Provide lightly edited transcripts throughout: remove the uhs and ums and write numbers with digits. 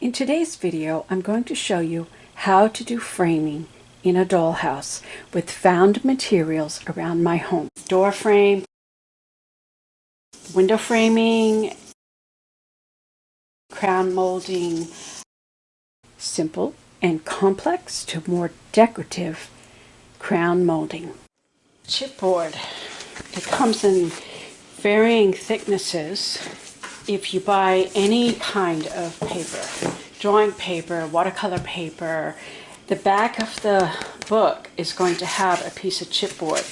In today's video, I'm going to show you how to do framing in a dollhouse with found materials around my home. Door frame, window framing, crown molding, simple and complex to more decorative crown molding. Chipboard. It comes in varying thicknesses. If you buy any kind of paper, drawing paper, watercolor paper, the back of the book is going to have a piece of chipboard,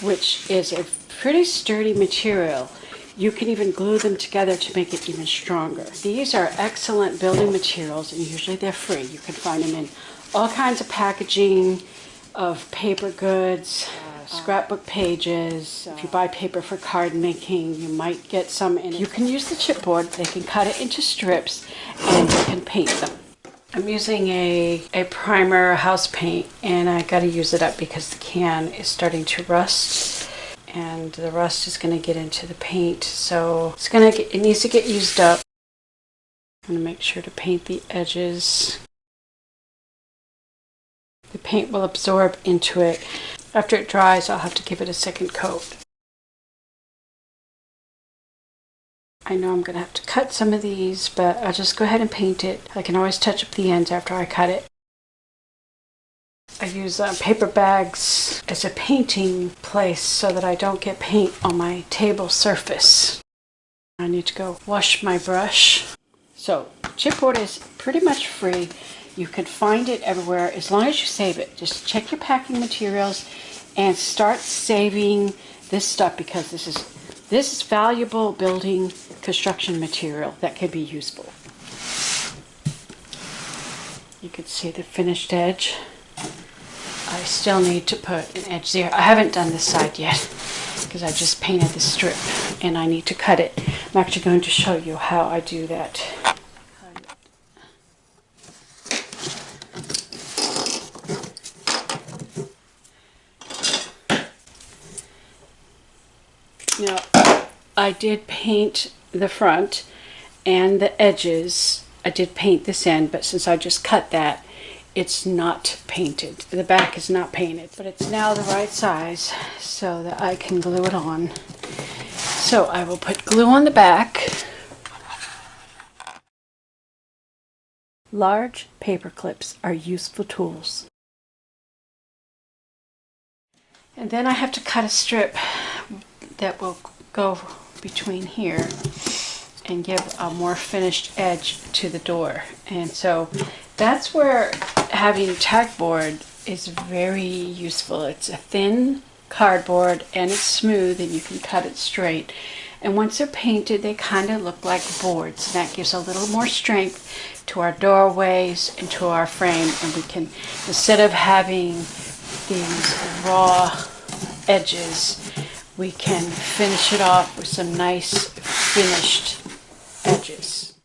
which is a pretty sturdy material. You can even glue them together to make it even stronger. These are excellent building materials, and usually they're free. You can find them in all kinds of packaging of paper goods, scrapbook pages. If you buy paper for card making, you might get some in it. You can use the chipboard. They can cut it into strips and you can paint them. I'm using a primer house paint, and I got to use it up because the can is starting to rust, and the rust is going to get into the paint, so it needs to get used up. I'm going to make sure to paint the edges. The paint will absorb into it. After it dries, I'll have to give it a second coat. I know I'm going to have to cut some of these, but I'll just go ahead and paint it. I can always touch up the ends after I cut it. I use paper bags as a painting place so that I don't get paint on my table surface. I need to go wash my brush. So, chipboard is pretty much free. You can find it everywhere as long as you save it. Just check your packing materials and start saving this stuff, because this is valuable building construction material that can be useful. You can see the finished edge. I still need to put an edge there. I haven't done this side yet because I just painted the strip and I need to cut it. I'm actually going to show you how I do that. Now, I did paint the front and the edges. I did paint this end, but since I just cut that, it's not painted. The back is not painted, but it's now the right size so that I can glue it on. So I will put glue on the back. Large paper clips are useful tools. And then I have to cut a strip that will go between here and give a more finished edge to the door. And so that's where having tack board is very useful. It's a thin cardboard and it's smooth and you can cut it straight. And once they're painted, they kind of look like boards. And that gives a little more strength to our doorways and to our frame. And we can, instead of having these raw edges, we can finish it off with some nice finished edges.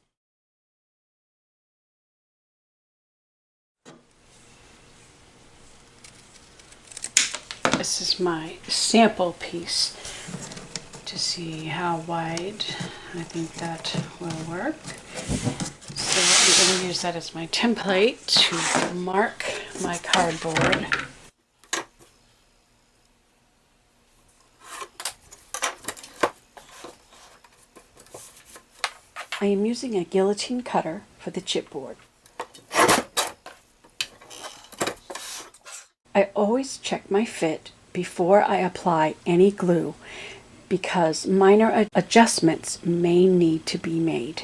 This is my sample piece to see how wide I think that will work. So I'm going to use that as my template to mark my cardboard. I am using a guillotine cutter for the chipboard. I always check my fit before I apply any glue because minor adjustments may need to be made.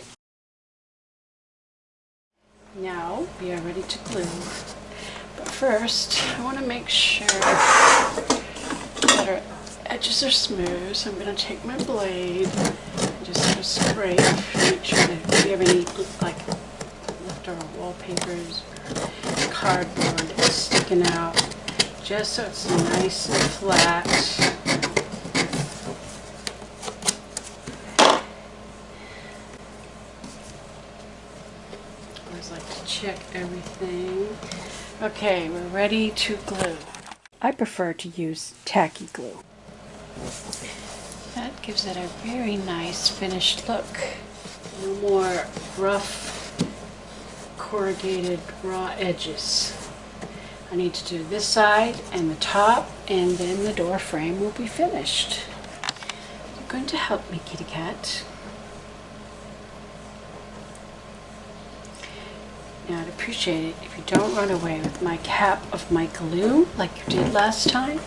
Now we are ready to glue. But first, I want to make sure that our edges are smooth, so I'm going to take my blade and just sort of scrape to make sure that if we have any like leftover wallpapers or cardboard that's sticking out, just so it's nice and flat. I always like to check everything. Okay, we're ready to glue. I prefer to use tacky glue. That gives it a very nice finished look. No more rough corrugated raw edges. I need to do this side and the top, and then the door frame will be finished. You're going to help me, kitty cat. Now I'd appreciate it if you don't run away with my cap of my glue like you did last time.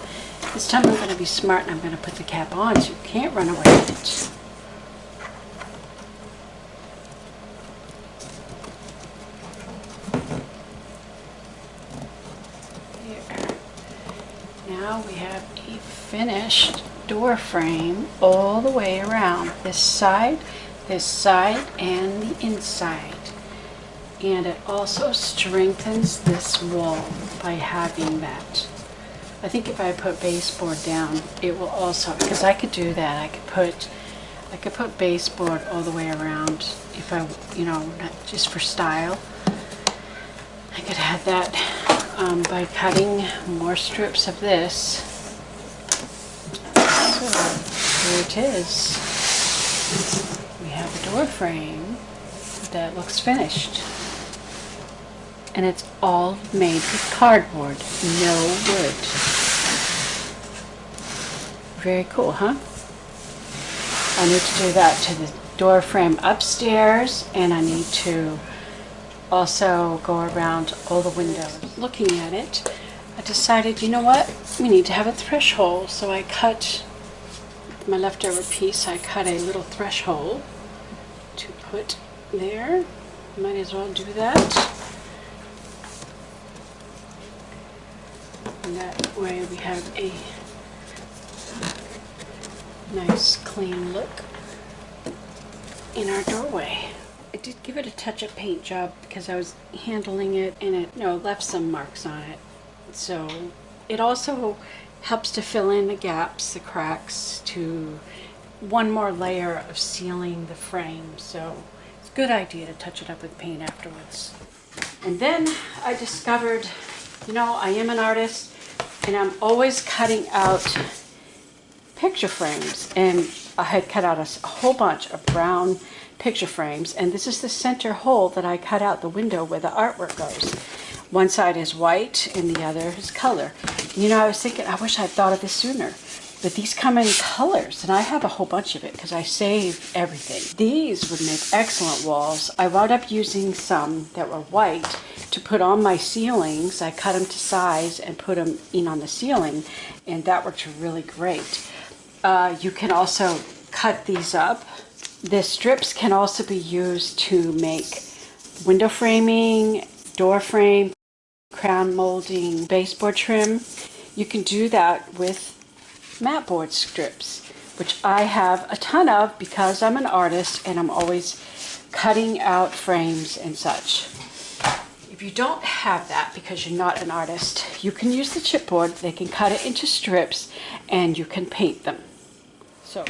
This time I'm going to be smart and I'm going to put the cap on so you can't run away with it. Now we have a finished door frame all the way around. This side, and the inside. And it also strengthens this wall by having that. I think if I put baseboard down, it will also, because I could do that. I could put baseboard all the way around if I, not just for style. I could have that by cutting more strips of this. So here it is. We have a door frame that looks finished. And it's all made with cardboard, no wood. Very cool, huh? I need to do that to the door frame upstairs, and I need to also go around all the windows. Looking at it, I decided, you know what? We need to have a threshold. So I cut my leftover piece. I cut a little threshold to put there. Might as well do that. And that way we have a nice clean look in our doorway. I did give it a touch-up paint job because I was handling it, and it left some marks on it. So it also helps to fill in the gaps, the cracks, to one more layer of sealing the frame. So it's a good idea to touch it up with paint afterwards. And then I discovered, I am an artist, and I'm always cutting out picture frames, and I had cut out a whole bunch of brown picture frames, and this is the center hole that I cut out the window where the artwork goes. One side is white and the other is color. I was thinking, I wish I'd thought of this sooner, but these come in colors, and I have a whole bunch of it because I save everything. These would make excellent walls. I wound up using some that were white to put on my ceilings. I cut them to size and put them in on the ceiling, and that worked really great. You can also cut these up. The strips can also be used to make window framing, door frame, crown molding, baseboard trim. You can do that with mat board strips, which I have a ton of because I'm an artist and I'm always cutting out frames and such. If you don't have that because you're not an artist, you can use the chipboard. They can cut it into strips and you can paint them. So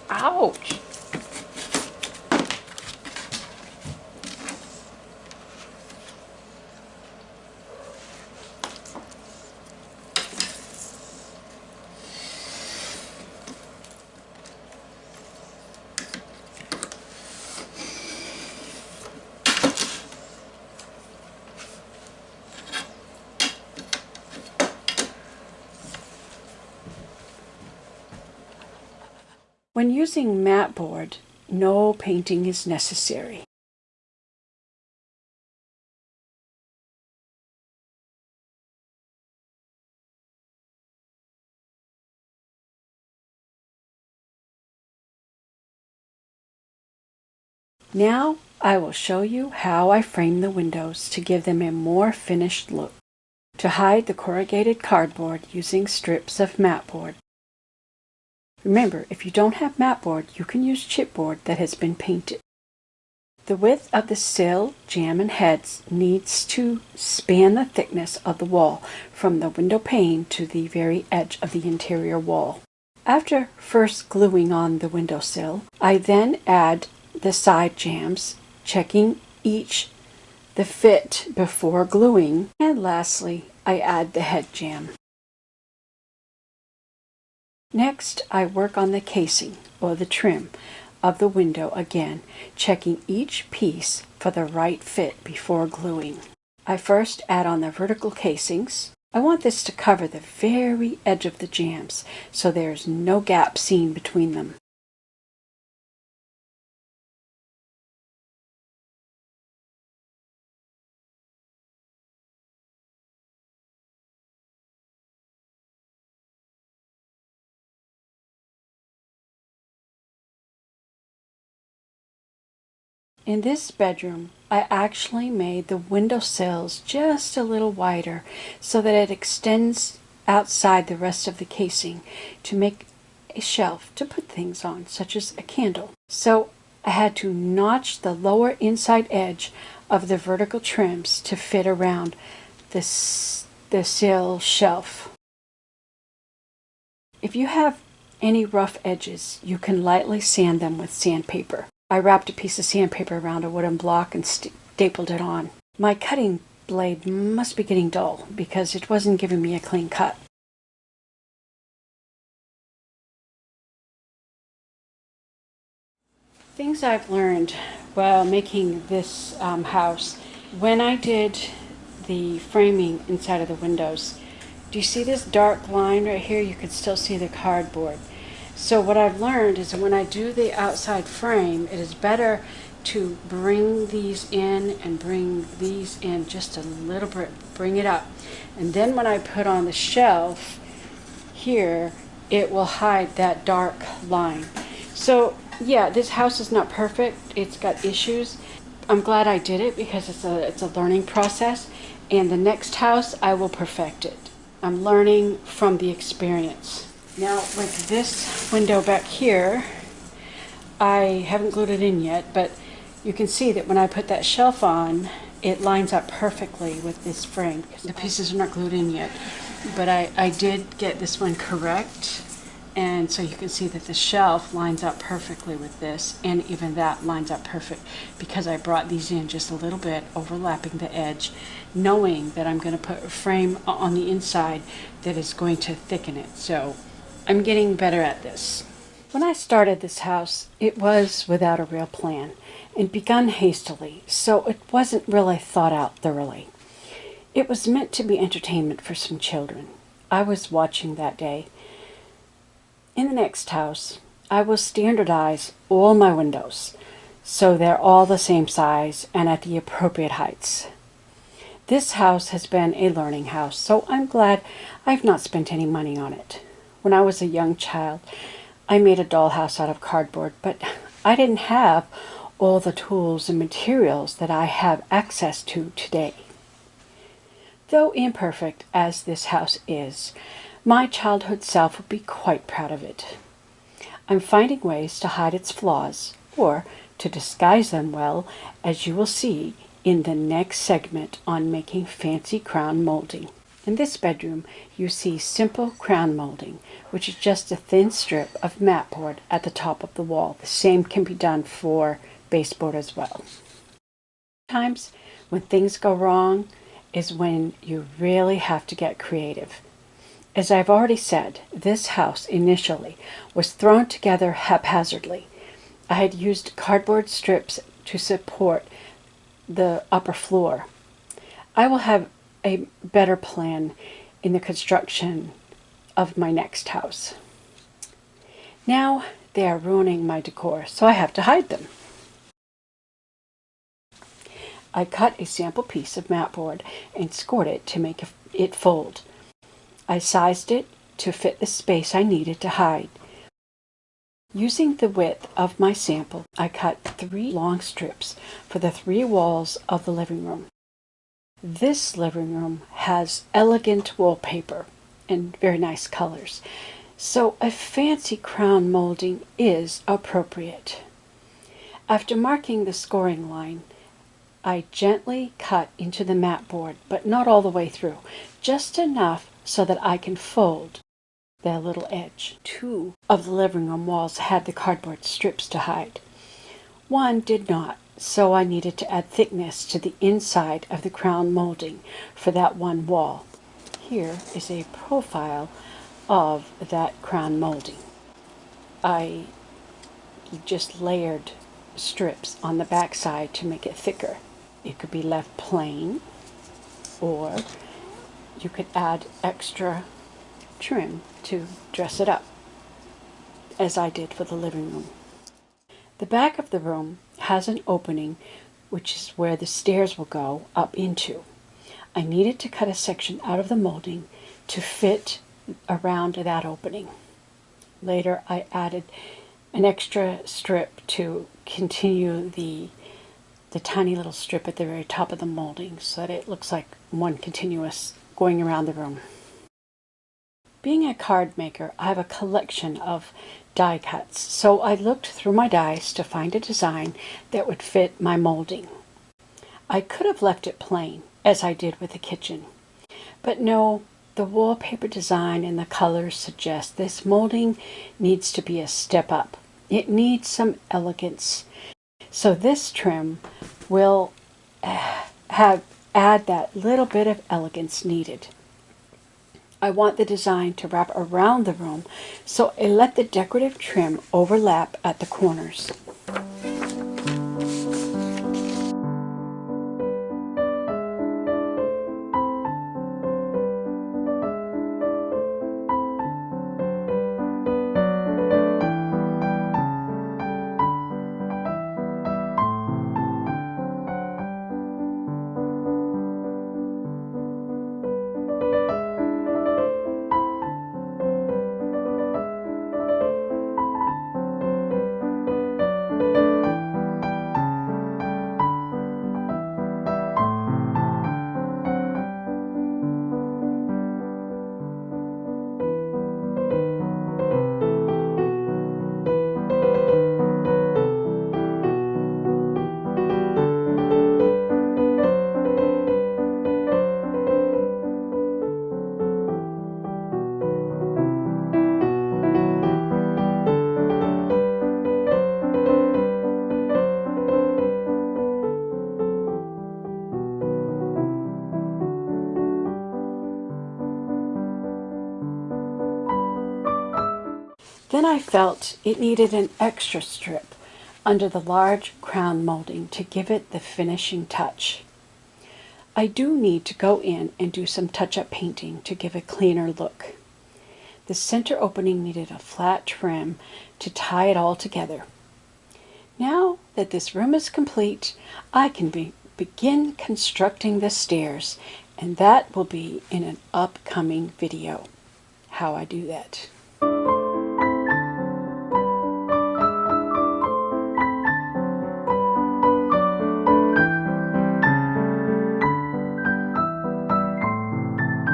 ouch. When using mat board, no painting is necessary. Now I will show you how I frame the windows to give them a more finished look. To hide the corrugated cardboard using strips of mat board. Remember, if you don't have mat board, you can use chipboard that has been painted. The width of the sill, jamb, and heads needs to span the thickness of the wall from the window pane to the very edge of the interior wall. After first gluing on the windowsill, I then add the side jambs, checking each the fit before gluing, and lastly, I add the head jamb. Next, I work on the casing, or the trim, of the window again, checking each piece for the right fit before gluing. I first add on the vertical casings. I want this to cover the very edge of the jambs, so there's no gap seen between them. In this bedroom, I actually made the windowsills just a little wider so that it extends outside the rest of the casing to make a shelf to put things on, such as a candle. So I had to notch the lower inside edge of the vertical trims to fit around the sill shelf. If you have any rough edges, you can lightly sand them with sandpaper. I wrapped a piece of sandpaper around a wooden block and stapled it on. My cutting blade must be getting dull because it wasn't giving me a clean cut. Things I've learned while making this house. When I did the framing inside of the windows, do you see this dark line right here? You can still see the cardboard. So what I've learned is that when I do the outside frame, it is better to bring these in and bring these in just a little bit, bring it up. And then when I put on the shelf here, it will hide that dark line. So yeah, this house is not perfect. It's got issues. I'm glad I did it because it's a learning process. And the next house, I will perfect it. I'm learning from the experience. Now with this window back here, I haven't glued it in yet, but you can see that when I put that shelf on, it lines up perfectly with this frame. The pieces are not glued in yet, but I did get this one correct, and so you can see that the shelf lines up perfectly with this, and even that lines up perfect because I brought these in just a little bit, overlapping the edge, knowing that I'm going to put a frame on the inside that is going to thicken it. So I'm getting better at this. When I started this house, it was without a real plan and begun hastily, so it wasn't really thought out thoroughly. It was meant to be entertainment for some children. I was watching that day. In the next house, I will standardize all my windows so they're all the same size and at the appropriate heights. This house has been a learning house, so I'm glad I've not spent any money on it. When I was a young child, I made a dollhouse out of cardboard, but I didn't have all the tools and materials that I have access to today. Though imperfect as this house is, my childhood self would be quite proud of it. I'm finding ways to hide its flaws, or to disguise them well, as you will see in the next segment on making fancy crown molding. In this bedroom, you see simple crown molding, which is just a thin strip of mat board at the top of the wall. The same can be done for baseboard as well. Sometimes when things go wrong is when you really have to get creative. As I've already said, this house initially was thrown together haphazardly. I had used cardboard strips to support the upper floor. I will have a better plan in the construction of my next house. Now they are ruining my decor, so I have to hide them. I cut a sample piece of mat board and scored it to make it fold. I sized it to fit the space I needed to hide. Using the width of my sample, I cut 3 long strips for the 3 walls of the living room. This living room has elegant wallpaper and very nice colors, so a fancy crown molding is appropriate. After marking the scoring line, I gently cut into the mat board, but not all the way through, just enough so that I can fold the little edge. 2 of the living room walls had the cardboard strips to hide. One did not, so I needed to add thickness to the inside of the crown molding for that one wall. Here is a profile of that crown molding. I just layered strips on the back side to make it thicker. It could be left plain, or you could add extra trim to dress it up, as I did for the living room. The back of the room has an opening, which is where the stairs will go up into. I needed to cut a section out of the molding to fit around that opening. Later I added an extra strip to continue the tiny little strip at the very top of the molding so that it looks like one continuous going around the room. Being a card maker, I have a collection of die cuts, so I looked through my dies to find a design that would fit my molding. I could have left it plain, as I did with the kitchen, but no, the wallpaper design and the colors suggest this molding needs to be a step up. It needs some elegance. So this trim will add that little bit of elegance needed. I want the design to wrap around the room, so I let the decorative trim overlap at the corners. Then I felt it needed an extra strip under the large crown molding to give it the finishing touch. I do need to go in and do some touch-up painting to give a cleaner look. The center opening needed a flat trim to tie it all together. Now that this room is complete, I can begin constructing the stairs, and that will be in an upcoming video, how I do that.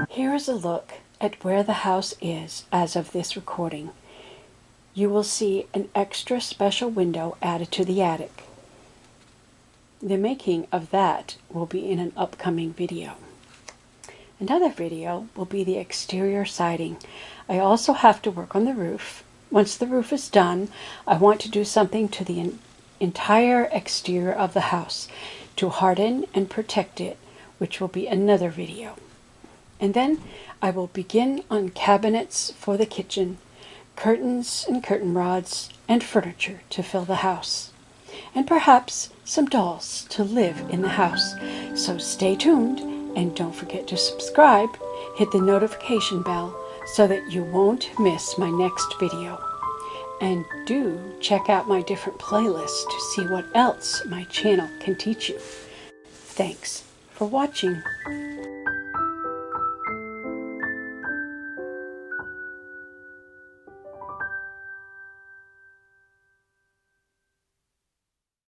Here is a look at where the house is as of this recording. You will see an extra special window added to the attic. The making of that will be in an upcoming video. Another video will be the exterior siding. I also have to work on the roof. Once the roof is done, I want to do something to the entire exterior of the house to harden and protect it, which will be another video. And then I will begin on cabinets for the kitchen, curtains and curtain rods, and furniture to fill the house, and perhaps some dolls to live in the house. So stay tuned, and don't forget to subscribe, hit the notification bell so that you won't miss my next video. And do check out my different playlists to see what else my channel can teach you. Thanks for watching.